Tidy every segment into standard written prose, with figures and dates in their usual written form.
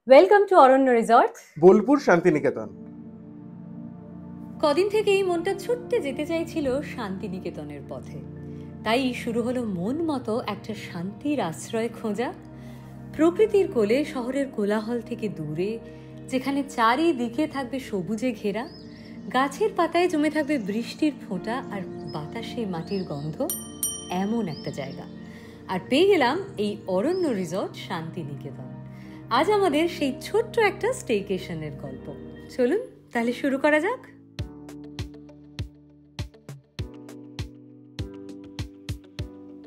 Welcome to Aranya resort, Bolpur Santiniketan. কদিন থেকেই মনটা ছুটতে যেতে চাইছিল শান্তিনিকেতনের পথে। তাই শুরু হলো মন মতো একটা শান্তির আশ্রয় খোঁজা, প্রকৃতির কোলে, শহরের কোলাহল থেকে দূরে, যেখানে চারিদিকে থাকবে সবুজে ঘেরা, গাছের পাতায় জমে থাকবে বৃষ্টির ফোঁটা আর বাতাসে মাটির গন্ধ, এমন একটা জায়গা। আর পেয়ে গেলাম এই অরণ্য রিসর্ট শান্তিনিকেতন। আজ আমাদের সেই ছোট্ট একটা স্টেকেশনের গল্প। চলুন তাহলে শুরু করা যাক।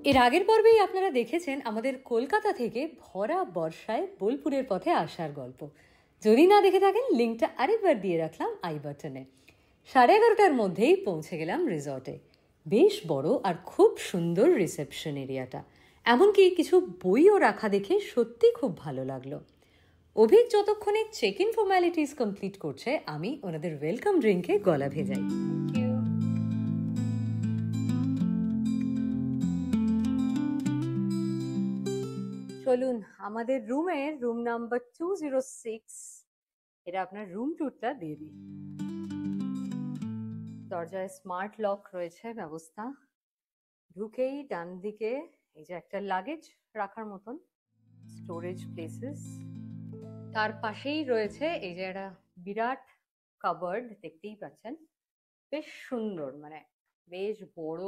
এর আগের পর্বেই আপনারা দেখেছেন আমাদের কলকাতা থেকে ভরা বর্ষায় বোলপুরের পথে আসার গল্প। যদি না দেখে থাকেন, লিঙ্কটা আরেকবার দিয়ে রাখলাম আই বাটনে। 11:30টার মধ্যেই পৌঁছে গেলাম রিসর্টে। বেশ বড় আর খুব সুন্দর রিসেপশন এরিয়াটা, এমনকি কিছু বইও রাখা দেখে সত্যি খুব ভালো লাগলো। অভিক যতক্ষণে চেক ইন ফর্মালিটিস কমপ্লিট করছে, আমি ওনাদের ওয়েলকাম ড্রিঙ্কে গলা ভেজাই। চলুন আমাদের রুম নাম্বার 206, এটা আপনার রুম টুরটা দিয়ে দিই। দরজায় স্মার্ট লক রয়েছে ব্যবস্থা। ঢুকেই ডান দিকে এই যে একটা লাগেজ রাখার মতন স্টোরেজ প্লেসেস, তার পাশেই রয়েছে এই যে একটা বিরাট কাবার্ড, দেখতেই পাচ্ছেন, বেশ সুন্দর, মানে বেশ বড়,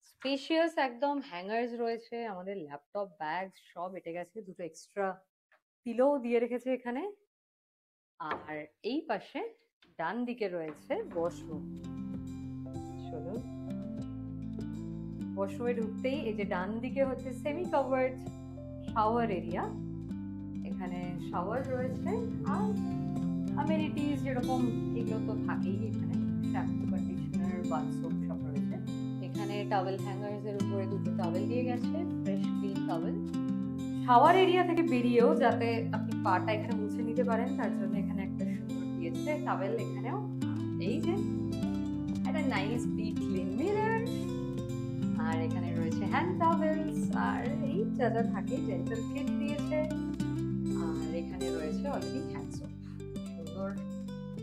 স্পেশিয়াস একদম। হ্যাঙ্গার্স রয়েছে, আমাদের ল্যাপটপ, ব্যাগ সব এটে গেছে। দুটো এক্সট্রা পিলো দিয়ে রেখেছে এখানে। আর এই পাশে ডান দিকে রয়েছে ওয়াশরুম। চলুন, ওয়াশরুমে ঢুকতেই এই যে ডান দিকে হচ্ছে সেমি কভার্ড শাওয়ার এরিয়া। এখানে শাওয়ার রয়েছে আর অ্যামেনিটিস যেরকম এগুলো তো থাকেই এখানে, শ্যাম্পু, কন্ডিশনার, বাথসোপ সব রয়েছে এখানে। টাওয়েল হ্যাঙ্গার্স এর উপরে দুটো টাওয়েল দিয়ে গেছে, fresh clean towel. Shower area থেকে বেরিয়েও যাতে আপনি পাটা এখানে মুছে নিতে পারেন, তার জন্য এখানে একটা সুন্দর দিয়েছে টাওয়েল। এখানেও এই যে একটা নাইস বিগ ক্লিন মিরর, আর এখানে রয়েছে হ্যান্ড টাওয়েলস, আর এই যা যা থাকে ডেন্টাল কিট দিয়েছে। আর এখানে রয়েছে অলরেডি হ্যান্ড সোপ, সুন্দর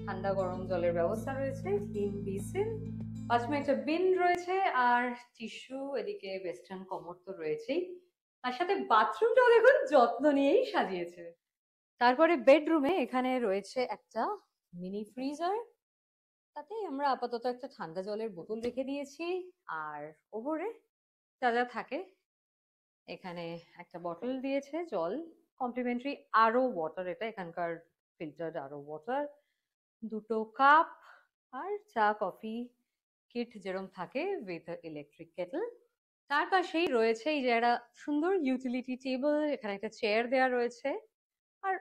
ঠান্ডা গরম জলের ব্যবস্থা রয়েছে, ক্লিন বেসিন, পাঁচমে একটা বিন রয়েছে, আর টিস্যু, এদিকে ওয়েস্টার্ন কমোড তো রয়েছেই। তার সাথে বাথরুমটাও দেখুন যত্ন নিয়েই সাজিয়েছে। তারপরে বেডরুমে এখানে রয়েছে একটা মিনি ফ্রিজার, তাতে আমরা আপাতত একটা ঠান্ডা জলের বোতল রেখে দিয়েছি। আর ওপরে যা যা থাকে, এখানে একটা বটল দিয়েছে জল, কমপ্লিমেন্টারি আরও ওয়াটার, এটা এখানকার ফিল্টার্ড আরও ওয়াটার, দুটো কাপ, আর চা কফি কিট যেরকম থাকে উইথ ইলেকট্রিক কেটল। তার পাশেই রয়েছে এই যে একটা সুন্দর ইউটিলিটি টেবিল, এখানে একটা চেয়ার দেওয়া রয়েছে, আর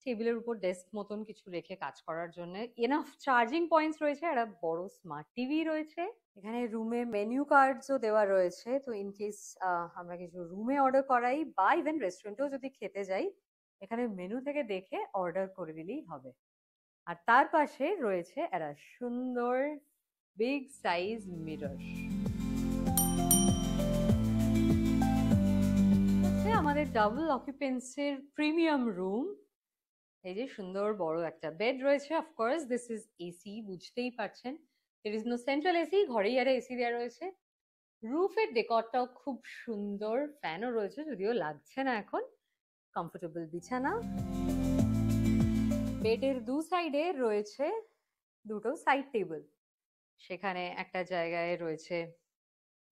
টেবিলের উপর ডেস্ক মতন কিছু রেখে কাজ করার জন্য এনাফ চার্জিং পয়েন্টস রয়েছে। একটা বড় স্মার্ট টিভি রয়েছে এখানে। রুমে মেনু কার্ডসও দেওয়া রয়েছে, তো ইন কেস আমরা কিছু রুমে অর্ডার করাই বা ইভেন রেস্টুরেন্টেও যদি খেতে যাই, এখানে মেনু থেকে দেখে অর্ডার করে দিলেই হবে। আর তার পাশে রয়েছে একটা সুন্দর বিগ সাইজ মিরর। আমাদের ডাবল অকুপেন্সির প্রিমিয়াম রুম। এই যে সুন্দর বড় একটা বেড রয়েছে, অফকোর্স দিস ইজ এসি, বুঝতেই পারছেন, there is no central AC, ঘরেই একটা এসি দেওয়া রয়েছে। রুফের ডেকরটাও খুব সুন্দর, ফ্যানও রয়েছে, যদিও লাগছে না এখন। কমফোর্টেবল বিছানা, বেডের দু সাইডে রয়েছে দুটো সাইড টেবিল, সেখানে একটা জায়গায় রয়েছে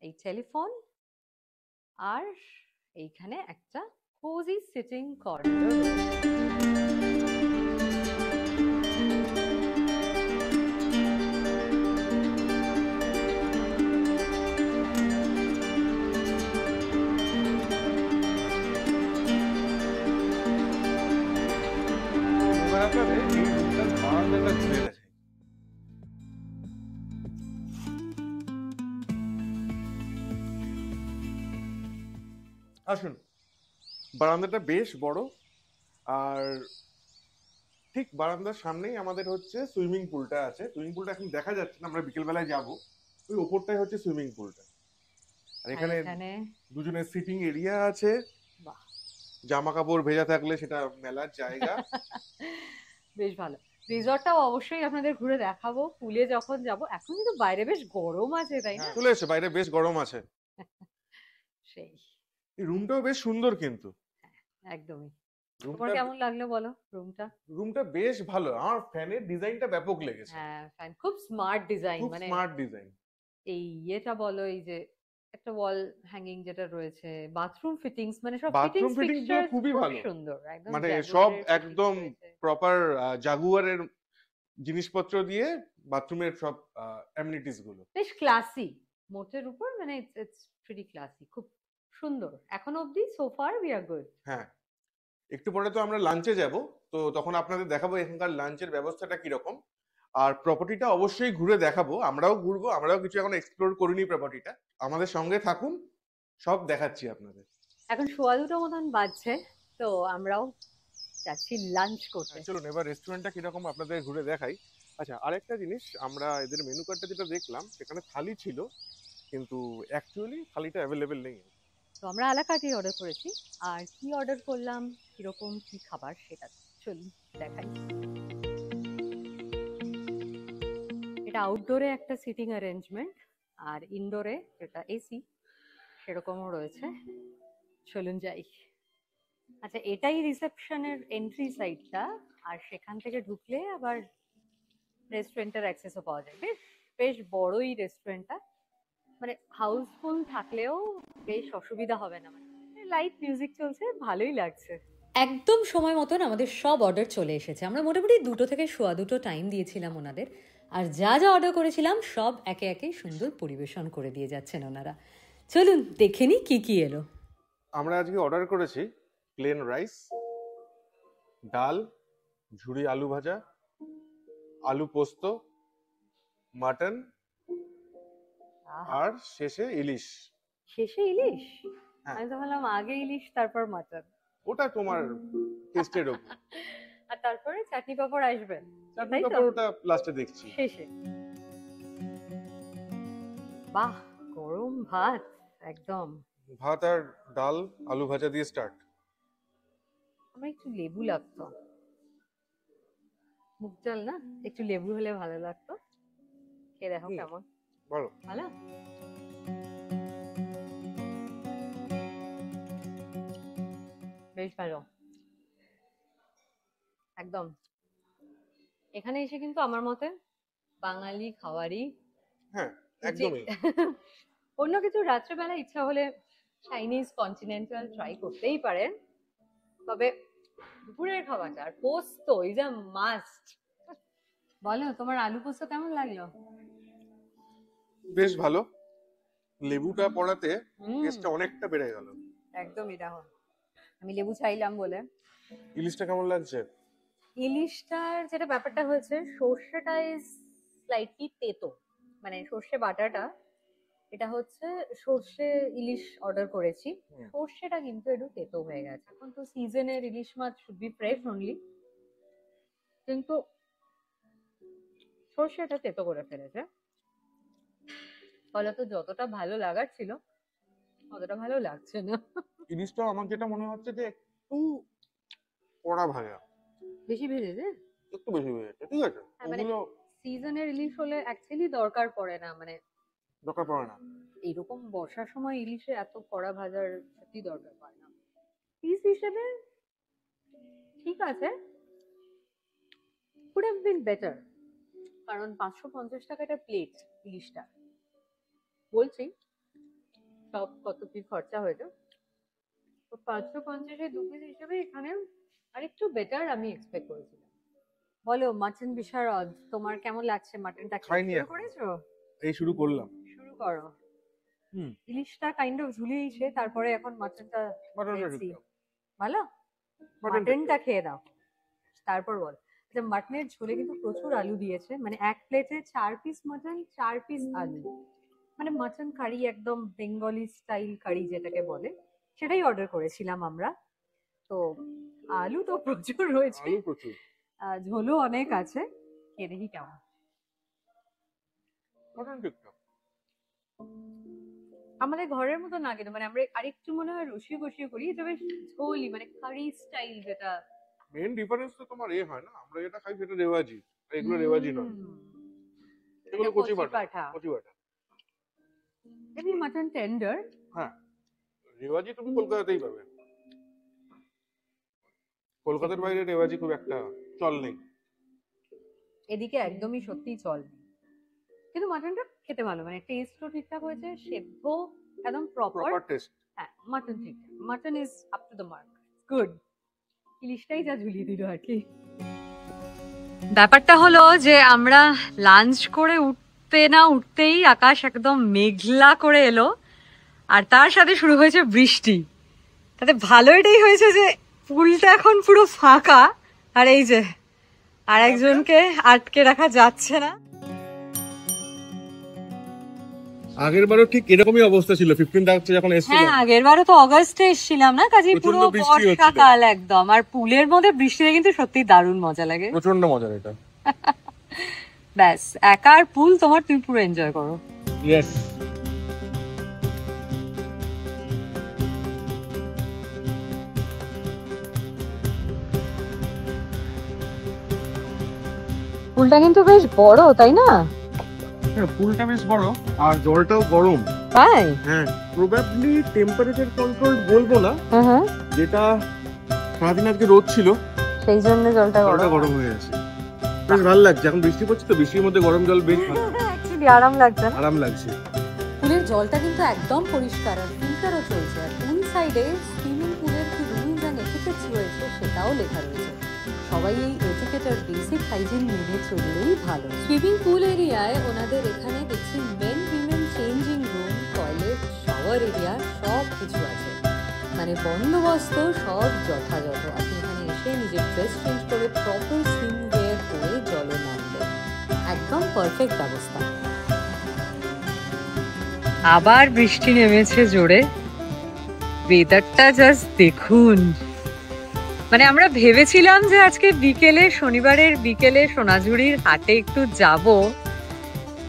এই টেলিফোন, আর এইখানে একটা কোজি সিটিং কর্নার রয়েছে। আসুন, বারান্দাটা বেশ বড়, আর ঠিক বারান্দার সামনেই আমাদের হচ্ছে সুইমিং পুলটা আছে। সুইমিং পুলটা এখন দেখা যাচ্ছে না, আমরা বিকেলবেলায় যাব। ওই ওপরটাই হচ্ছে সুইমিং পুলটা। আর এখানে দুজনের সিটিং এরিয়া আছে। জামা কাপড় ভেজা থাকলে সেটা মেলার জায়গা। বেশ ভালো। রিসর্টটাও অবশ্যই আপনাদের ঘুরে দেখাবো পুলে যখন যাব। এখন কিন্তু বাইরে বেশ গরম আছে, তাই না? চলে এসে বাইরে বেশ গরম আছে। সেই এই রুমটাও বেশ সুন্দর কিন্তু। একদমই। তোমার রুমটা কেমন লাগলো বলো রুমটা? রুমটা বেশ ভালো। আমার ফ্যানের ডিজাইনটা ব্যাপক লেগেছে। হ্যাঁ, ফাইন, খুব স্মার্ট ডিজাইন। খুব মানে স্মার্ট ডিজাইন। এই ইয়েটা বলো, এই যে একটা ওয়াল হ্যাঙ্গিং যেটা রয়েছে, বাথরুম ফিটিংস, মানে সব বাথরুম ফিটিংস ফিটিংস গুলো ফিক্সচার খুবই খুব ভালো। সুন্দর, একদম মানে সব জাগুয়ারের fittings একদম রয়েছে। প্রপার জাগুয়ারের জিনিসপত্র দিয়ে বাথরুমের সব অ্যামিনিটিস গুলো। বেশ ক্লাসি মোটের উপর, মানে ইটস প্রিটি ক্লাসি, খুব সুন্দর। এখনো অবধি so far we are good. হ্যাঁ, একটু পরে তো আমরা লাঞ্চে যাব, তো তখন আপনাদের দেখাবো এখানকার লাঞ্চের ব্যবস্থাটা কিরকম। আর প্রপার্টিটা অবশ্যই ঘুরে দেখাবো, আমরাও ঘুরবো, আমরাও কিছু এখন এক্সপ্লোর করিনি প্রপার্টিটা। আমাদের সঙ্গে থাকুন, সব দেখাচ্ছি আপনাদের। এখন 2:15 মতন বাজছে, তো আমরাও যাচ্ছি লাঞ্চ করতে। চলুন এবার রেস্টুরেন্টটা কিরকম আপনাদের ঘুরে দেখাই। আচ্ছা, আরেকটা জিনিস, আমরা এদের মেনু কার্ডটা যেটা দেখলাম সেখানে থালি ছিল, কিন্তু অ্যাকচুয়ালি থালিটা অ্যাভেলেবেল নেই। তো আমরা আলাকাটি অর্ডার করেছি, আর কি অর্ডার করলাম, কিরকম কি খাবার, সেটা চলুন দেখাই। এটা আউটডোরে একটা সিটিং অ্যারেঞ্জমেন্ট, আর ইনডোরে যেটা এসি সেরকমও রয়েছে। চলুন যাই। আচ্ছা, এটাই রিসেপশনের এন্ট্রি সাইডটা, আর সেখান থেকে ঢুকলে আবার রেস্টুরেন্টের অ্যাক্সেসও পাওয়া যায়। বেশ বেশ বড়ই রেস্টুরেন্টটা, মানে হাউসফুল থাকলেও বেশ অসুবিধা হবে না, মানে লাইট মিউজিক চলছে, ভালোই লাগছে। একদম সময় মতন আমাদের সব অর্ডার চলে এসেছে। আমরা মোটামুটি 2টো থেকে 2:15 টাইম দিয়েছিলাম ওনাদের, আর যা যা অর্ডার করেছিলাম সব একে একে সুন্দর পরিবেশন করে দিয়ে যাচ্ছেন ওনারা। চলুন দেখে নিই কি কি এলো। আমরা আজকে অর্ডার করেছি প্লেন রাইস, ডাল, ঝুরি আলু ভাজা, আলু পোস্ত, মাটন, আর শেষে ইলিশ। শেষে ইলিশ? হ্যাঁ। আমি তো ভাবলাম আগে ইলিশ তারপর মাটন। ওটা তোমার টেস্টের উপর। আর তারপরে চাটনি পাপড় আসবে, চাটনি তাই তো? পাপড় ওটা লাস্টে দেখছি। শেষে। বাহ, গরম ভাত একদম। ভাত আর ডাল আলু ভাজা দিয়ে স্টার্ট। আমার একটু লেবু লাগতো, মুগ ডাল না, একটু লেবু হলে ভালো লাগতো। খেয়ে দেখো কেমন। বলো। ভালো? বেশ ভালো, একদম। এখানে এসে কিন্তু আমার মতে বাঙালি খাবারই হ্যাঁ, উচিত। একদমই। অন্য কিছু রাত্রেবেলা ইচ্ছা হলে চাইনিজ কন্টিনেন্টাল ট্রাই করতেই পারেন, তবে দুপুরের খাবারটা আর পোস্ত ইজ আ মাস্ট। বলো, তোমার আলু পোস্ত কেমন লাগলো? বেশ ভালো, লেবুটা পড়াতে হুম, টেস্টটা অনেকটা বেড়ে গেল। একদমই। দেখো, আমি লেবু চাইলাম বলে। ইলিশটা কেমন লাগছে? ইলিশটার যেটা ব্যাপারটা হয়েছে, সর্ষেটা ইজ স্লাইটলি তেতো, মানে সর্ষে বাটাটা, এটা হচ্ছে সর্ষে ইলিশ অর্ডার করেছি, সর্ষেটা কিন্তু একটু তেতো হয়ে গেছে। এখন তো সিজনের ইলিশ মাছ শুড বি ফ্রেশ অনলি, কিন্তু সর্ষেটা তেতো করে ফেলেছে। ফলে তো যতটা ভালো লাগার ছিল অতটা ভালো লাগছে না। ইলিশটা আমার যেটা মনে হচ্ছে যে একটু কড়া ভাজা, বেশি ভেজেছে? একটু বেশি হয়েছে। ঠিক আছে, হ্যাঁ, মানে ওগুলো সিজনের ইলিশ হলে অ্যাকচুয়ালি দরকার পড়ে না, মানে দরকার পড়ে না। এইরকম বর্ষার সময় ইলিশে এত কড়া ভাজার সত্যি দরকার পড়ে না। পিস হিসেবে ঠিক আছে, কুড হ্যাভ বিন বেটার, কারণ 550 টাকা একটা প্লেট ইলিশটা। বলছি সব কত কি খরচা হয়েছে, তো 550-এ 2 পিস হিসেবে এখানে আরেকটু বেটার আমি এক্সপেক্ট করেছিলাম। বলো, মাটন বিশারদ তোমার কেমন লাগছে? মাটনটা খাইনি শুরু এখনো। করেছো? এই শুরু করলাম। শুরু করো। হুম। ইলিশটা কাইন্ড অফ ঝুলিয়েছে, তারপরে এখন মাটনটা মাটনটা দেখছি। ঠিকঠাক। ভালো, মাটনটা মাটনটা খেয়ে দাও, তারপর বল। আচ্ছা, মাটনের ঝোলে কিন্তু প্রচুর আলু দিয়েছে, মানে এক প্লেটে 4 পিস মাটন, 4 পিস আলু, মানে মাটন কারি, একদম বেঙ্গলি স্টাইল কারি যেটাকে বলে, সেটাই অর্ডার করেছিলাম আমরা। তো আলু তো প্রচুর রয়েছে, আলু প্রচুর, ঝোলও অনেক আছে। খেয়ে দেখি কেমন। মাটন ঠিকঠাক। আমাদের ঘরের মতো না কিন্তু মানে আমরা আরেকটু মনে হয় রসিয়ে বসিয়ে করি, এটা বেশ ঝোলি মানে কারি স্টাইল যেটা। মেন ডিফারেন্স তো তোমার হয় না, আমরা যেটা খাই সেটা রেওয়াজি, আর এগুলো রেওয়াজি নয়, এগুলো এটা কচি কচি পাঠা। পাঠা। কচি পাঠা। এমনি মাটন টেন্ডার। হ্যাঁ, রেওয়াজি তুমি কলকাতাতেই পাবে, কলকাতার বাইরে রেওয়াজি খুব একটা চল নেই। এদিকে একদমই সত্যিই চল নেই। কিন্তু মাটনটা খেতে ভালো, মানে টেস্টও ঠিকঠাক হয়েছে, সেদ্ধ একদম প্রপার। Proper taste. হ্যাঁ, মাটন ঠিক, mutton is up to the mark, good. ইলিশটাই যা ঝুলিয়ে দিল আর কি। ব্যাপারটা হলো যে আমরা লাঞ্চ করে উঠতে না উঠতেই আকাশ একদম মেঘলা করে এলো, আর তার সাথে শুরু হয়েছে বৃষ্টি। তাতে ভালো এটাই হয়েছে যে পুলটা এখন পুরো ফাঁকা, আর এই যে আর একজনকে আটকে রাখা যাচ্ছে না। আগের বারও ঠিক এরকমই অবস্থা ছিল 15 আগস্টে যখন হ্যাঁ, এসেছিলাম। আগের বারও তো অগাস্টে এসেছিলাম না, কাজে পুরো প্রচন্ড বৃষ্টি হচ্ছিল। বর্ষাকাল একদম। আর পুলের মধ্যে বৃষ্টিতে কিন্তু সত্যি দারুণ মজা লাগে। প্রচন্ড মজার এটা। ব্যাস, একার পুল তোমার, তুমি পুরো এনজয় করো। ইয়েস। পুলটা কিন্তু বেশ বড়, তাই না? হ্যাঁ, পুলটা বেশ বড় আর জলটাও গরম। তাই? হ্যাঁ, প্রবাবলি টেম্পারেচার কন্ট্রোল বলবো না, হ্যাঁ, যেটা সারাদিন আজকে রোদ ছিল সেই জন্য জলটা জলটা গরম হয়ে আছে। বেশ ভালো লাগছে, এখন বৃষ্টি পড়ছে তো, বৃষ্টির মধ্যে গরম জল বেশ ভালো, অ্যাকচুয়ালি আরাম লাগছে না? আরাম লাগছে। পুলের জলটা কিন্তু একদম পরিষ্কার আর ফিল্টারও চলছে, আর পুল সাইডে সুইমিং পুলের কি রুলস অ্যান্ড এটিকেটস রয়েছে সেটাও লেখা রয়েছে। সবাই এই এটিকেট আর বেসিক হাইজিন মেনে চললেই ভালো। সুইমিং পুল এরিয়ায় ওনাদের এখানে দেখছি men women changing room, toilet, shower area সব কিছু আছে, মানে বন্দোবস্ত সব যথাযথ। আপনি এখানে এসে নিজের ড্রেস চেঞ্জ করে প্রপার সুইম ওয়্যার পরে জলে নামবেন, একদম পারফেক্ট ব্যবস্থা। আবার বৃষ্টি নেমেছে জোরে, ওয়েদারটা জাস্ট দেখুন। মানে আমরা ভেবেছিলাম যে আজকে বিকেলে, শনিবারের বিকেলে সোনাঝুরির হাটে একটু যাব,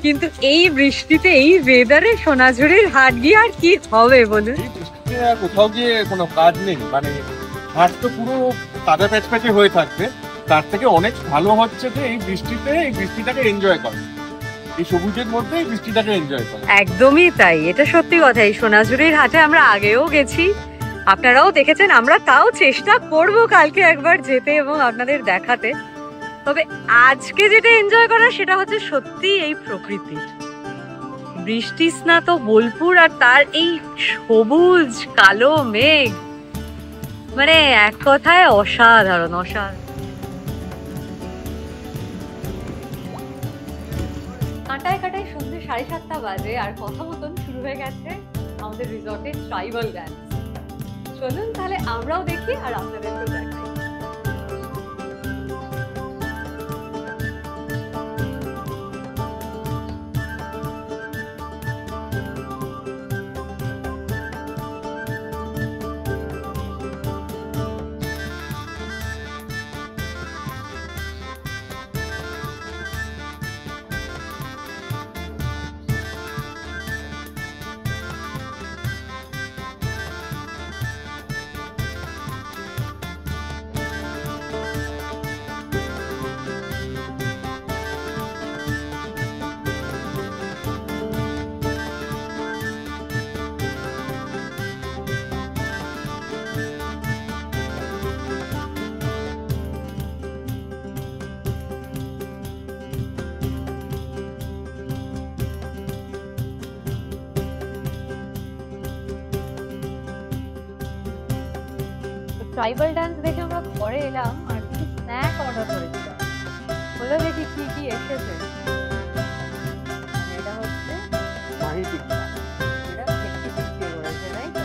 কিন্তু এই বৃষ্টিতে এই ওয়েদারে সোনাঝুরির হাট গিয়ে আর কি হবে বলুন? এই বৃষ্টিতে আর কোথাও গিয়ে কোনো কাজ নেই, মানে হাট তো পুরো কাদা প্যাচপ্যাচে হয়ে থাকবে। তার থেকে অনেক ভালো হচ্ছে যে এই বৃষ্টিতে এই বৃষ্টিটাকে এনজয় করে, এই সবুজের মধ্যে এই বৃষ্টিটাকে এনজয় করে। একদমই তাই, এটা সত্যি কথা। এই সোনাঝুরির হাটে আমরা আগেও গেছি, আপনারাও দেখেছেন, আমরা তাও চেষ্টা করব কালকে একবার যেতে এবং আপনাদের দেখাতে। তবে আজকে যেটা এনজয় করা সেটা হচ্ছে সত্যি এই প্রকৃতি, বৃষ্টি স্নাত বোলপুর আর তার এই সবুজ কালো মেঘ, মানে এক কথায় অসাধারণ, অসাধারণ। কাঁটায় কাঁটায় সন্ধ্যে 7:30 বাজে, আর কথা মতন শুরু হয়ে গেছে আমাদের রিসর্টের ট্রাইবাল ডান্স। চলুন তাহলে আমরাও দেখি আর আপনাদেরকেও দেখাই। ট্রাইবাল ডান্স দেখে আমরা ঘরে এলাম আর কিছু স্ন্যাক অর্ডার করেছিলাম। বলে দেখি কি কি এসেছে। এটা হচ্ছে মাহি টিক্কা। এটা 50-50 রয়েছে, তাই তো?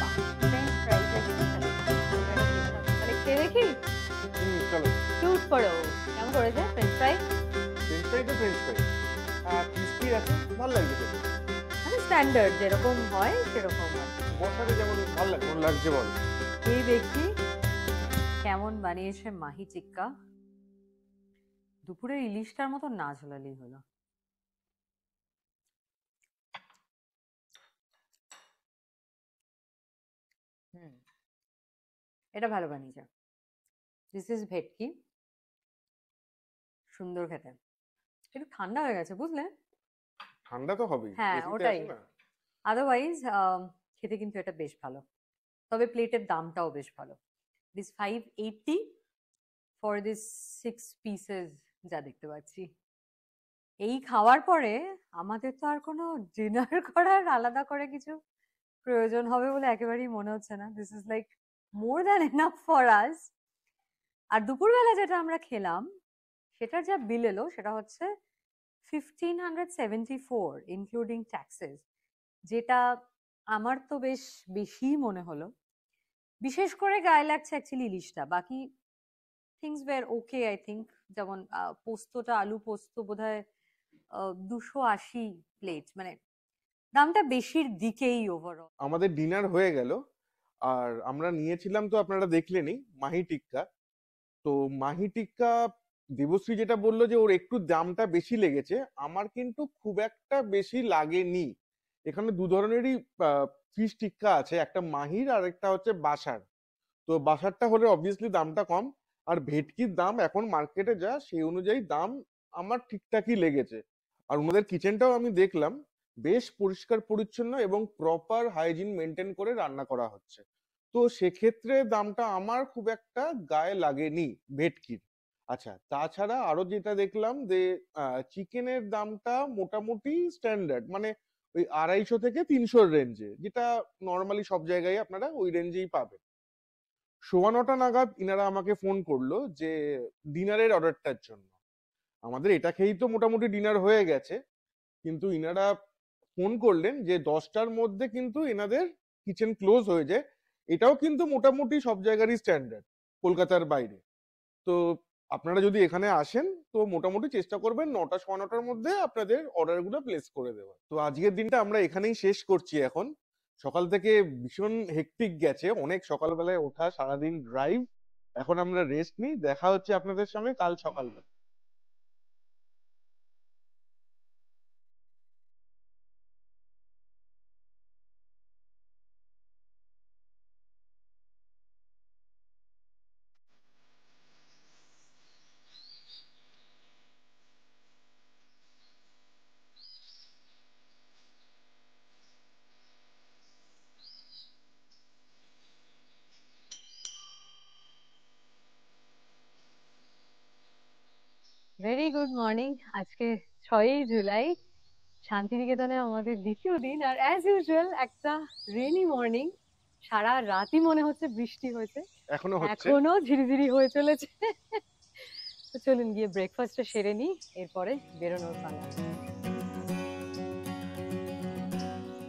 বাহ, ফ্রেঞ্চ ফ্রাইজ এর সাথে। তাহলে খেয়ে দেখি, চলো। শুট করো। কেমন করেছে ফ্রেঞ্চ ফ্রাই? ফ্রেঞ্চ ফ্রাই তো ফ্রেঞ্চ ফ্রাই, ক্রিস্পি আছে, ভালো লাগছে খেতে। মানে স্ট্যান্ডার্ড যেরকম হয় সেরকম। বসাতে যেমন ভালো লাগে, কেমন লাগছে বল। এই দেখি কেমন বানিয়েছে মাহি টিক্কা। দুপুরের ইলিশটার মতো না ঝোলালেই হলো। এটা ভালো বানিয়েছে। দিস ইজ ভেটকি, সুন্দর খেতে। একটু ঠান্ডা হয়ে গেছে বুঝলে, ঠান্ডা তো হবেই, হ্যাঁ এসিতে ওটাই। আছে না। আদারওয়াইজ খেতে কিন্তু এটা বেশ ভালো, তবে প্লেটের দামটাও বেশ ভালো। দিস 580 ফর দিস 6 পিসেস, যা দেখতে পাচ্ছি। এই খাওয়ার পরে আমাদের তো আর কোনো ডিনার করার আলাদা করে কিছু প্রয়োজন হবে বলে একেবারেই মনে হচ্ছে না। This is like more than enough for us. আর দুপুরবেলা যেটা আমরা খেলাম সেটার যা বিল এলো সেটা হচ্ছে 1574 ইনক্লুডিং ট্যাক্সেস, যেটা আমার তো বেশ বেশি মনে হলো। বিশেষ করে গায়ে লাগছে অ্যাকচুয়ালি ইলিশটা, বাকি things were okay I think. যেমন পোস্তটা, আলু পোস্ত বোধহয় 280 প্লেট, মানে দামটা বেশির দিকেই ওভারঅল। আমাদের ডিনার হয়ে গেল, আর আমরা নিয়েছিলাম তো আপনারা দেখলেনই মাহি টিক্কা। তো মাহি টিক্কা দেবশ্রী যেটা বললো যে ওর একটু দামটা বেশি লেগেছে, আমার কিন্তু খুব একটা বেশি লাগেনি। এখানে দু ধরনেরই ফিশ টিক্কা আছে, একটা মাহির আর একটা হচ্ছে বাসার। তো বাসারটা হলে অবভিয়াসলি দামটা কম, আর ভেটকির দাম এখন মার্কেটে যা সেই অনুযায়ী দাম আমার ঠিকঠাকই লেগেছে। আর ওনাদের কিচেনটাও আমি দেখলাম বেশ পরিষ্কার পরিচ্ছন্ন এবং প্রপার হাইজিন মেনটেন করে রান্না করা হচ্ছে। তো সেক্ষেত্রে দামটা আমার খুব একটা গায়ে লাগেনি ভেটকির। আচ্ছা, তাছাড়া আরো যেটা দেখলাম যে চিকেনের দামটা মোটামুটি স্ট্যান্ডার্ড, মানে ওই 250 থেকে 300 রেঞ্জে, যেটা নর্মালি সব জায়গায় আপনারা ওই রেঞ্জেই পাবেন। 9:15 নাগাদ ইনারা আমাকে ফোন করলো যে ডিনারের অর্ডারটার জন্য। আমাদের এটা খেয়েই তো মোটামুটি ডিনার হয়ে গেছে, কিন্তু ইনারা ফোন করলেন যে 10টার মধ্যে কিন্তু এনাদের কিচেন ক্লোজ হয়ে যায়। এটাও কিন্তু মোটামুটি সব জায়গারই স্ট্যান্ডার্ড কলকাতার বাইরে। তো আপনারা যদি এখানে আসেন তো মোটামুটি চেষ্টা করবেন 9টা 9:15টার মধ্যে আপনাদের অর্ডারগুলো প্লেস করে দেওয়ার। তো আজকের দিনটা আমরা এখানেই শেষ করছি। এখন সকাল থেকে ভীষণ হেক্টিক গেছে, অনেক সকালবেলায় ওঠা, সারাদিন ড্রাইভ। এখন আমরা রেস্ট নিই, দেখা হচ্ছে আপনাদের সঙ্গে কাল সকালবেলা। Very good morning. আজকে 6ই জুলাই, শান্তিনিকেতনে আমাদের দ্বিতীয় দিন, আর অ্যাজ ইউজুয়াল একটা রেনি মর্নিং। সারা রাতই মনে হচ্ছে বৃষ্টি হয়েছে, এখনো হচ্ছে। এখনো ঝিরিঝিরি হয়ে চলেছে। তো চলুন গিয়ে ব্রেকফাস্টটা সেরে নিই, এরপরে বেরোনোর পালা।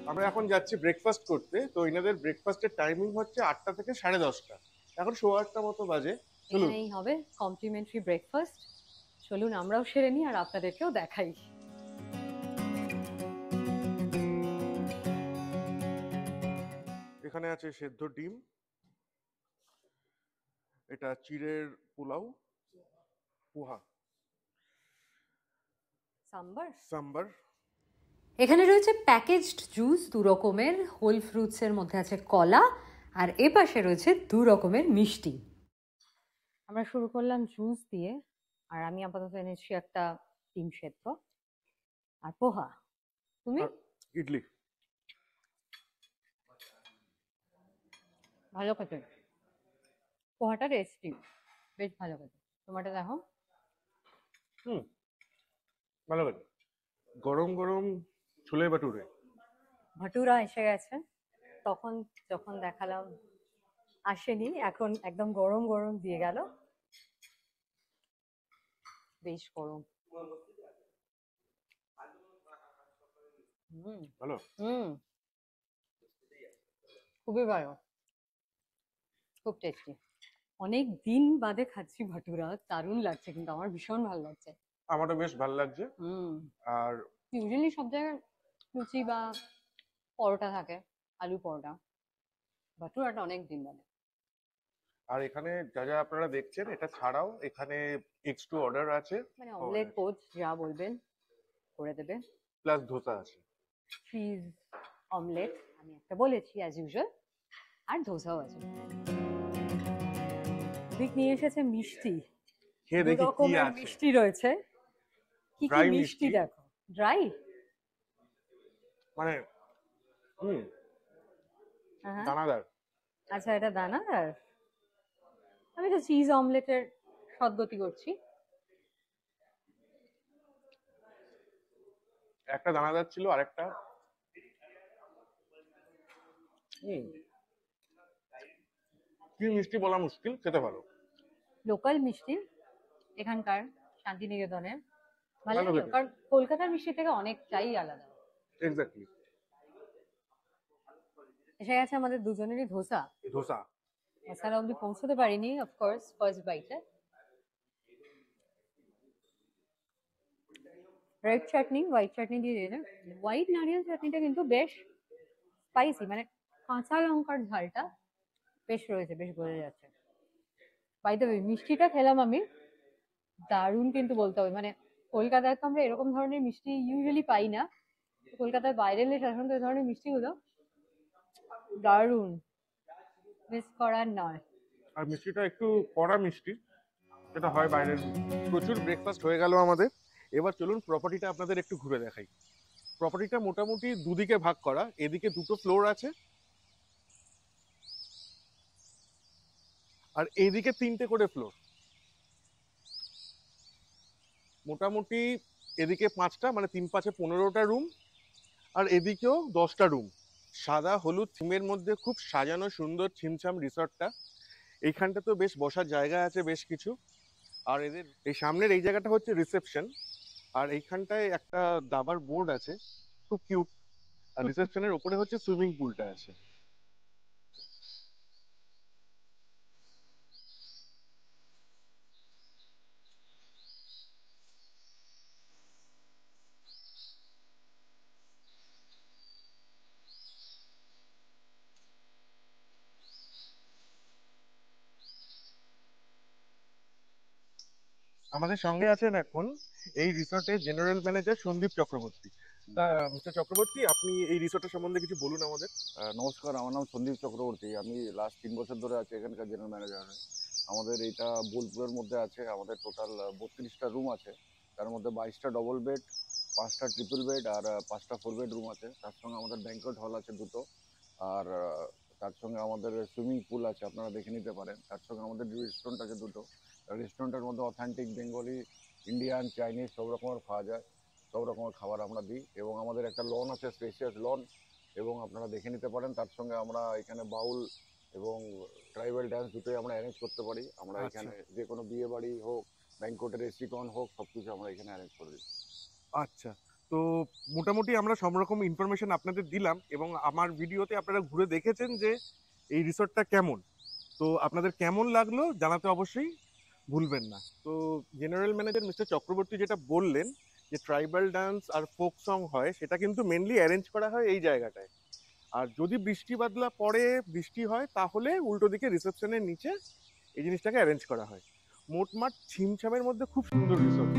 আমরা এখন যাচ্ছি ব্রেকফাস্ট করতে। তো এনাদের ব্রেকফাস্টের টাইমিং হচ্ছে 8টা থেকে 10:30। এখন 8:15 মতো বাজে। চলুন। এখানেই হবে কমপ্লিমেন্টারি ব্রেকফাস্ট। চলুন আমরাও সেরে নিই আর আপনাদেরকেও দেখাই। এখানে আছে সেদ্ধ ডিম, এটা চিড়ের পোলাও, পোহা, সাম্বার। সাম্বার। এখানে রয়েছে প্যাকেজড জুস 2 রকমের, হোল ফ্রুটসের মধ্যে আছে কলা, আর এ পাশে রয়েছে 2 রকমের মিষ্টি। আমরা শুরু করলাম জুস দিয়ে, আর আমি আপাতত এনেছি একটা ডিম সেদ্ধ আর পোহা। তুমি? আর ইডলি। ভালো খেতে, পোহাটা টেস্টি, বেশ ভালো খেতে। তোমারটা দেখো। ভালো লাগে। গরম গরম ছোলে ভাটুরে। ভাটুরা এসে গেছে, তখন যখন দেখালাম আসেনি, এখন একদম গরম গরম দিয়ে গেল। বেশ গরম। ভালো। খুবই ভালো, খুব টেস্টি। অনেক দিন বাদে খাচ্ছি ভাটুরা, দারুণ লাগছে, কিন্তু আমার ভীষণ ভালো লাগছে। আমারও বেশ ভালো লাগছে। আর ইউজুয়ালি সব জায়গায় লুচি বা পরোটা থাকে, আলু পরোটা, ভাটুরাটা অনেক দিন বাদে। আর এখানে যা যা আপনারা দেখছেন এটা ছাড়াও এখানে এক্সট্রা অর্ডার আছে, মানে অমলেট পোচ যা বলবেন করে দেবে, প্লাস ধোসা আছে। চিজ অমলেট আমি একটা বলেছি অ্যাজ ইউজুয়াল, আর ধোসাও আছে। সাত্বিক নিয়ে এসেছে মিষ্টি, খেয়ে দু দেখি কি রকমের আছে। মিষ্টি রয়েছে। কি কি Dry মিষ্টি মিষ্টি। দেখো, ড্রাই। মানে দানাদার। আচ্ছা, এটা দানাদার। আমি তো চিজ অমলেটের সদ্গতি করছি। একটা দানাদার ছিল, আরেকটা কি মিষ্টি বলা মুশকিল, খেতে ভালো। লোকাল মিষ্টি এখানকার শান্তিনিকেতনের, ভালো ভালো লাগে। খেতে। কারণ কলকাতার মিষ্টি থেকে অনেকটাই আলাদা। এক্স্যাক্টলি। এসে গেছে আমাদের দুজনেরই ধোসা। ধোসা। এছাড়া অব্দি পৌঁছতে পারিনি, অফকোর্স ফার্স্ট বাইটে। রেড চাটনি, হোয়াইট চাটনি দিয়ে দিয়েছে। হোয়াইট নারিয়েল চাটনিটা কিন্তু বেশ স্পাইসি, মানে কাঁচা লঙ্কার ঝালটা বেশ রয়েছে, বেশ বোঝা যাচ্ছে। বাই দ্য ওয়ে, মিষ্টিটা খেলাম আমি, দারুণ কিন্তু বলতে হবে। মানে কলকাতায় তো আমরা এরকম ধরনের মিষ্টি ইউজুয়ালি পাই না, কলকাতার বাইরে এলে সাধারণত এই ধরনের মিষ্টিগুলো দারুণ, মিস করার নয়। আর মিষ্টিটা একটু কড়া মিষ্টি, যেটা হয় বাইরের। প্রচুর ব্রেকফাস্ট হয়ে গেল আমাদের। এবার চলুন প্রপার্টিটা আপনাদের একটু ঘুরে দেখাই। প্রপার্টিটা মোটামুটি দুদিকে ভাগ করা, এদিকে দুটো ফ্লোর আছে আর এইদিকে 3টে করে ফ্লোর। মোটামুটি এদিকে 5টা, মানে 3 5 15টা রুম, আর এদিকেও 10টা রুম। সাদা হলুদ থিমের মধ্যে খুব সাজানো সুন্দর ছিমছাম রিসর্টটা। এইখানটা তো বেশ বসার জায়গা আছে বেশ কিছু। আর এদের এই সামনের এই জায়গাটা হচ্ছে রিসেপশন, আর এইখানটায় একটা দাবার বোর্ড আছে, খুব কিউট। আর রিসেপশনের উপরে হচ্ছে সুইমিং পুলটা আছে। আমাদের সঙ্গে আছেন এখন এই রিসর্টের জেনারেল ম্যানেজার সন্দীপ চক্রবর্তী। তা মিস্টার চক্রবর্তী, আপনি এই রিসর্টের সম্বন্ধে কিছু বলুন আমাদের। নমস্কার, আমার নাম সন্দীপ চক্রবর্তী। আমি লাস্ট 3 বছর ধরে আছি এখানকার জেনারেল ম্যানেজার। আমাদের এটা বোলপুরের মধ্যে আছে। আমাদের টোটাল 32টা রুম আছে, তার মধ্যে 22টা ডবল বেড, 5টা ট্রিপল বেড আর 5টা 4 বেড রুম আছে। তার সঙ্গে আমাদের ব্যাংকোয়েট হল আছে 2টো, আর তার সঙ্গে আমাদের সুইমিং পুল আছে, আপনারা দেখে নিতে পারেন। তার সঙ্গে আমাদের রেস্টুরেন্ট আছে 2টো। রেস্টুরেন্টের মধ্যে অথেন্টিক বেঙ্গলি, ইন্ডিয়ান, চাইনিজ সব রকমের খাওয়া যায়, সব রকমের খাবার আমরা দিই। এবং আমাদের একটা লন আছে, স্পেশিয়াস লন, এবং আপনারা দেখে নিতে পারেন। তার সঙ্গে আমরা এখানে বাউল এবং ট্রাইবাল ডান্স দুটোই আমরা অ্যারেঞ্জ করতে পারি। আমরা এখানে যে কোনো বিয়ে বাড়ি হোক, ব্যাংকোটের রেসিকন হোক, সব কিছু আমরা এখানে অ্যারেঞ্জ করে দিই। আচ্ছা, তো মোটামুটি আমরা সব রকম ইনফরমেশন আপনাদের দিলাম, এবং আমার ভিডিওতে আপনারা ঘুরে দেখেছেন যে এই রিসর্টটা কেমন। তো আপনাদের কেমন লাগলো জানাতে অবশ্যই ভুলবেন না। তো জেনারেল ম্যানেজার মিস্টার চক্রবর্তী যেটা বললেন যে ট্রাইবাল ডান্স আর ফোক সং হয়, সেটা কিন্তু মেনলি অ্যারেঞ্জ করা হয় এই জায়গাটায়। আর যদি বৃষ্টি বাদলা পড়ে, বৃষ্টি হয়, তাহলে উল্টো দিকে রিসেপশনের নিচে এই জিনিসটাকে অ্যারেঞ্জ করা হয়। মোটমাট ছিমছামের মধ্যে খুব সুন্দর রিসর্ট।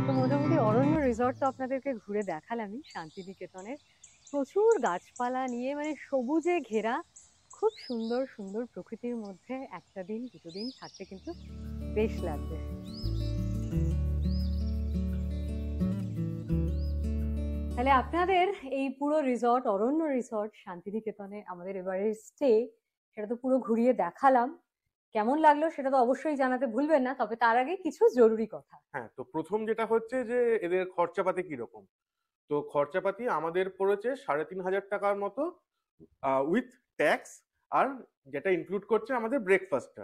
তো মোটামুটি অরণ্য রিসর্ট তো আপনাদেরকে ঘুরে দেখালামই। শান্তিনিকেতনের প্রচুর গাছপালা নিয়ে, মানে সবুজে ঘেরা, খুব সুন্দর সুন্দর প্রকৃতির মধ্যে একটা দিন 2টো দিন থাকতে কিন্তু বেশ লাগবে। তাহলে আপনাদের এই পুরো রিসর্ট, অরণ্য রিসর্ট শান্তিনিকেতনে আমাদের এবারের স্টে, সেটা তো পুরো ঘুরিয়ে দেখালাম। কেমন লাগলো সেটা তো অবশ্যই জানাতে ভুলবেন না। তবে তার আগে কিছু জরুরি কথা। হ্যাঁ, তো প্রথম যেটা হচ্ছে যে এদের খরচাপাতি কিরকম। তো খরচাপাতি আমাদের পড়েছে 3,500 টাকার মতো উইথ ট্যাক্স, আর যেটা ইনক্লুড করছে আমাদের ব্রেকফাস্টটা।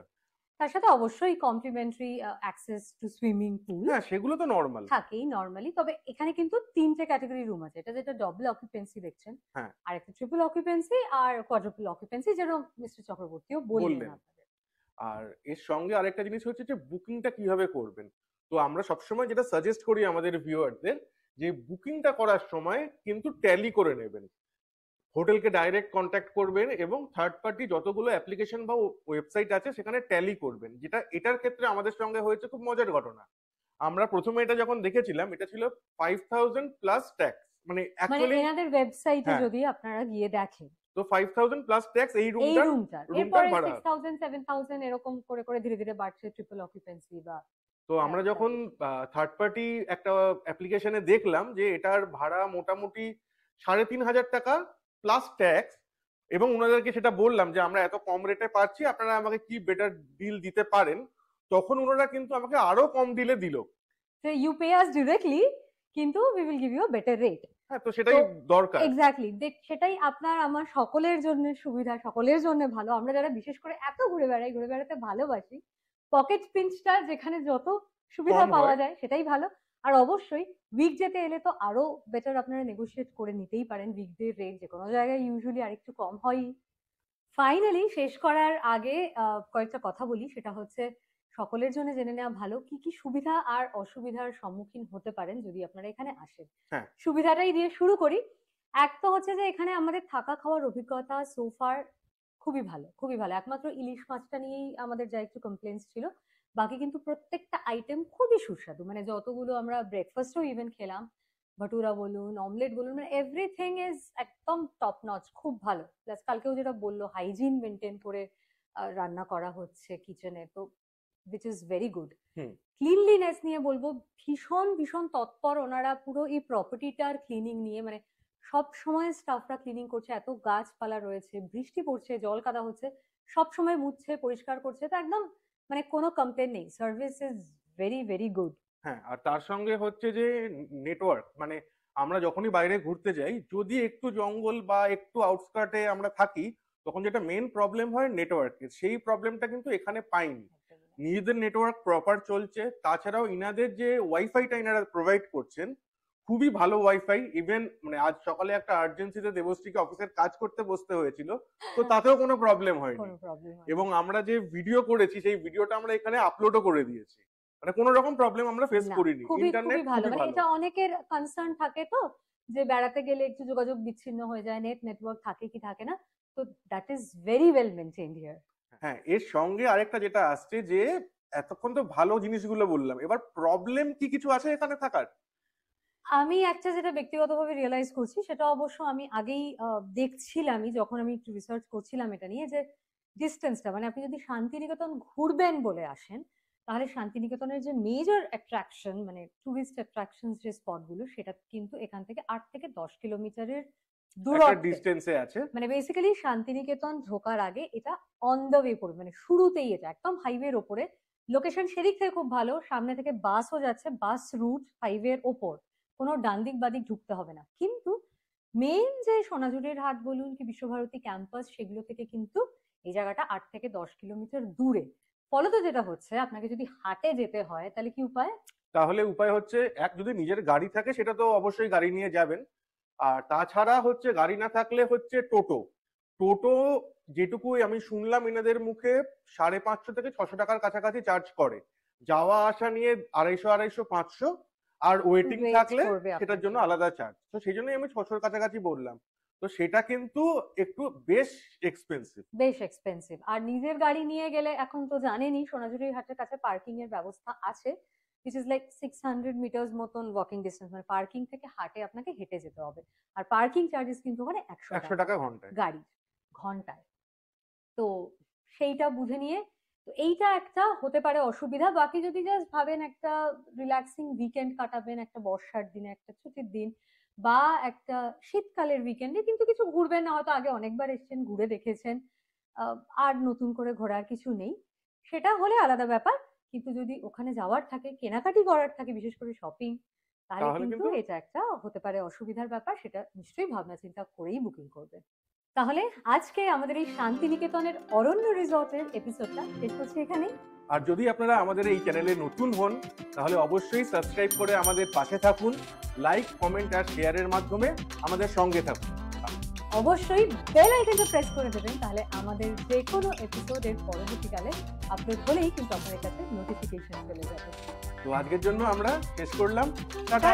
তার সাথে অবশ্যই complimentary access to swimming pool হ্যাঁ, সেগুলো তো নর্মাল থাকেই নর্মালি। তবে এখানে কিন্তু 3টে ক্যাটাগরি রুম আছে। এটা যেটা ডাবল অকুপেন্সি দেখছেন, হ্যাঁ। আর একটা ট্রিপল অকুপেন্সি আর কোয়াড্রুপল অকুপেন্সি, যেটা মিস্টার চক্রবর্তীও বললেন আপনাদের। আর এর সঙ্গে আরেকটা জিনিস হচ্ছে যে বুকিংটা কিভাবে করবেন। তো আমরা সবসময় যেটা সাজেস্ট করি আমাদের ভিউয়ারদের, যে বুকিংটা করার সময় কিন্তু ট্যালি করে নেবেন। হোটেলকে ডাইরেক্ট কন্ট্যাক্ট করবেন এবং থার্ড পার্টি যতগুলো অ্যাপ্লিকেশন বা ওয়েবসাইট আছে সেখানে ট্যালি করবেন। যেটা এটার ক্ষেত্রে আমাদের সঙ্গে হয়েছে খুব মজার ঘটনা। আমরা প্রথমে এটা যখন দেখেছিলাম এটা ছিল 5000 প্লাস ট্যাক্স, মানে মানে অ্যাকচুয়ালি এনাদের ওয়েবসাইটে হ্যাঁ। যদি আপনারা গিয়ে দেখেন তো 5000 প্লাস ট্যাক্স এই এই রুমটা রুমটার, রুমটার এরপরে ভাড়া। 6000 7000 এরকম করে করে ধীরে ধীরে বাড়ছে ট্রিপল অকুপেন্সি বা তো আমরা হ্যাঁ, যখন থার্ড পার্টি একটা অ্যাপ্লিকেশনে দেখলাম যে এটার ভাড়া মোটামুটি 3500 টাকা প্লাস ট্যাক্স, এবং ওনাদেরকে সেটা বললাম যে আমরা এত কম রেটে পাচ্ছি, আপনারা আমাকে কি বেটার ডিল দিতে পারেন, তখন ওনারা কিন্তু আমাকে আরো কম ডিলে দিল। ইউ পে আস ডিরেক্টলি, কিন্তু we will give you a better rate. হ্যাঁ, তো সেটাই দরকার। এক্স্যাক্টলি, সেটাই আপনার আমার সকলের জন্য সুবিধা, সকলের জন্য ভালো। আমরা যারা বিশেষ করে এত ঘুরে বেড়াই, ঘুরে বেড়াতে ভালোবাসি, পকেট পিঞ্চটা যেখানে যত সুবিধা কম পাওয়া হয়। যায় সেটাই ভালো। আর অবশ্যই উইক যেতে এলে তো আরো বেটার, আপনারা নেগোশিয়েট করে নিতেই পারেন। উইকডে রেট যে কোনো জায়গায় ইউজুয়ালি আরেকটু কম হয়ই। ফাইনালি শেষ করার আগে কয়েকটা কথা বলি, সেটা হচ্ছে সকলের জন্য জেনে নেওয়া ভালো কি কি সুবিধা আর অসুবিধার সম্মুখীন হতে পারেন যদি আপনারা এখানে আসেন। হ্যাঁ। সুবিধাটাই দিয়ে শুরু করি। এক তো হচ্ছে যে এখানে আমাদের থাকা খাওয়ার অভিজ্ঞতা সোফার খুবই ভালো, খুবই ভালো। একমাত্র ইলিশ মাছটা নিয়েই আমাদের যা একটু কমপ্লেন্স ছিল, বাকি কিন্তু প্রত্যেকটা আইটেম খুবই সুস্বাদু। মানে যতগুলো আমরা ব্রেকফাস্টও ইভেন খেলাম, ভটুরা বলুন, অমলেট বলুন, মানে এভরিথিং ইজ একদম টপ নচ, খুব ভালো। প্লাস কালকেও যেটা বললো, হাইজিন মেনটেন করে রান্না করা হচ্ছে কিচেনে, তো which is very good. Cleanliness নিয়ে বলবো ভীষণ ভীষণ তৎপর ওনারা পুরো এই প্রপার্টিটার ক্লিনিং নিয়ে। মানে সব সময় স্টাফরা ক্লিনিং করছে, এত গাছপালা রয়েছে, বৃষ্টি পড়ছে, জল কাদা হচ্ছে, সব সময় মুছছে, পরিষ্কার করছে, তো একদম মানে কোনো কমপ্লেন নেই। Service is very very good. হ্যাঁ, আর তার সঙ্গে হচ্ছে যে নেটওয়ার্ক, মানে আমরা যখনই বাইরে ঘুরতে যাই, যদি একটু জঙ্গল বা একটু আউটস্কার্টে আমরা থাকি, তখন যেটা মেন প্রবলেম হয় নেটওয়ার্কের, সেই প্রবলেমটা কিন্তু এখানে পাইনি। নিজেদের নেটওয়ার্ক প্রপার চলছে, তাছাড়াও ইনাদের যে ওয়াইফাইটা ইনারা প্রোভাইড করছেন, খুবই ভালো ওয়াইফাই। ইভেন মানে আজ সকালে একটা আর্জেন্সিতে দেবশ্রীকে অফিসের কাজ করতে বসতে হয়েছিল, তো তাতেও কোনো প্রবলেম হয়নি। কোনো প্রবলেম হয় এবং আমরা যে ভিডিও করেছি সেই ভিডিওটা আমরা এখানে আপলোডও করে দিয়েছি, মানে কোনো রকম প্রবলেম আমরা ফেস না, করিনি। খুবই ইন্টারনেট খুবই ভালো। খুবই মানে ভালো। এটা অনেকের কনসার্ন থাকে তো, যে বেড়াতে গেলে একটু যোগাযোগ বিচ্ছিন্ন হয়ে যায়, নেটওয়ার্ক থাকে কি থাকে না, তো that is very well maintained here. হ্যাঁ, এর সঙ্গে আরেকটা যেটা আসছে যে এতক্ষণ তো ভালো জিনিসগুলো বললাম, এবার প্রবলেম কি কিছু আছে এখানে থাকার? আমি একটা যেটা ব্যক্তিগতভাবে রিয়েলাইজ করছি, সেটা অবশ্য আমি আগেই দেখছিলামই যখন আমি একটু রিসার্চ করছিলাম এটা নিয়ে, যে ডিস্টেন্সটা, মানে আপনি যদি শান্তিনিকেতন ঘুরবেন বলে আসেন, তাহলে শান্তিনিকেতনের যে মেজর অ্যাট্রাকশন, মানে টুরিস্ট অ্যাট্রাকশন যে স্পটগুলো, সেটা কিন্তু এখান থেকে 8 থেকে 10 কিলোমিটারের একটা দূরত্বে। ডিস্টেন্সে আছে। মানে বেসিক্যালি শান্তিনিকেতন ঢোকার আগে এটা অন দ্য ওয়ে পড়বে, মানে শুরুতেই এটা একদম হাইওয়ের ওপরে। লোকেশন সেদিক থেকে খুব ভালো, সামনে থেকে বাসও যাচ্ছে, বাস রুট হাইওয়ের ওপর, কোনো ডান দিক বাদিক ঢুকতে হবে না। কিন্তু মেইন যে সোনাঝুরির হাট বলুন কি বিশ্বভারতী ক্যাম্পাস, সেগুলো থেকে কিন্তু এই জায়গাটা 8 থেকে 10 কিলোমিটার দূরে। ফলত যেটা হচ্ছে, আপনাকে যদি হাটে যেতে হয় তাহলে কি উপায়? তাহলে উপায় হচ্ছে, এক যদি নিজের গাড়ি থাকে সেটা তো অবশ্যই গাড়ি নিয়ে যাবেন, আর তাছাড়া হচ্ছে গাড়ি না থাকলে হচ্ছে টোটো। টোটো যেটুকু আমি শুনলাম এনাদের মুখে 550 থেকে 600 টাকার কাছাকাছি চার্জ করে, যাওয়া আসা নিয়ে 250, 500, আর ওয়েটিং Wait থাকলে করবে সেটার আপনাকে। জন্য আলাদা চার্জ। তো সেই জন্যই আমি 600 কাছাকাছি বললাম, তো সেটা কিন্তু একটু বেশ এক্সপেন্সিভ। বেশ এক্সপেন্সিভ। আর নিজের গাড়ি নিয়ে গেলে এখন তো জানেনই সোনাঝুরির হাটের কাছে পার্কিং এর ব্যবস্থা আছে, which is like 600 মিটার্স মতন ওয়াকিং ডিস্টেন্স। মানে পার্কিং থেকে হাটে আপনাকে হেঁটে যেতে হবে, আর পার্কিং চার্জেস কিন্তু ওখানে 100 100 টাকা ঘন্টায়। গাড়ি ঘন্টায়। তো সেইটা বুঝে নিয়ে, তো এইটা একটা হতে পারে অসুবিধা। বাকি যদি জাস্ট ভাবেন একটা রিল্যাক্সিং উইকেন্ড কাটাবেন, একটা বর্ষার দিনে, একটা ছুটির দিন, বা একটা শীতকালের উইকেন্ডে কিন্তু কিছু ঘুরবেন না, হয়তো আগে অনেকবার এসেছেন, ঘুরে দেখেছেন, আর নতুন করে ঘোরার কিছু নেই, সেটা হলে আলাদা ব্যাপার। কিন্তু যদি ওখানে যাওয়ার থাকে, কেনাকাটি করার থাকে, বিশেষ করে শপিং, তাহলে তাহলে কিন্তু কিন্তু এটা একটা হতে পারে অসুবিধার ব্যাপার। সেটা নিশ্চয়ই ভাবনা চিন্তা করেই বুকিং করবেন। তাহলে আজকে আমাদের এই শান্তিনিকেতনের অরণ্য রিসর্টের এপিসোডটা শেষ করছি এখানেই। আর যদি আপনারা আমাদের এই চ্যানেলে নতুন হন, তাহলে অবশ্যই সাবস্ক্রাইব করে আমাদের পাশে থাকুন, লাইক, কমেন্ট আর শেয়ারের মাধ্যমে আমাদের সঙ্গে থাকুন। অবশ্যই বেল আইকনটা প্রেস করে দেবেন, তাহলে আমাদের যে কোনো এপিসোডের পরবর্তীকালে আপলোড হলেই কিন্তু আপনাদের কাছে নোটিফিকেশন চলে যাবে। তো আজকের জন্য আমরা শেষ করলাম, টাটা।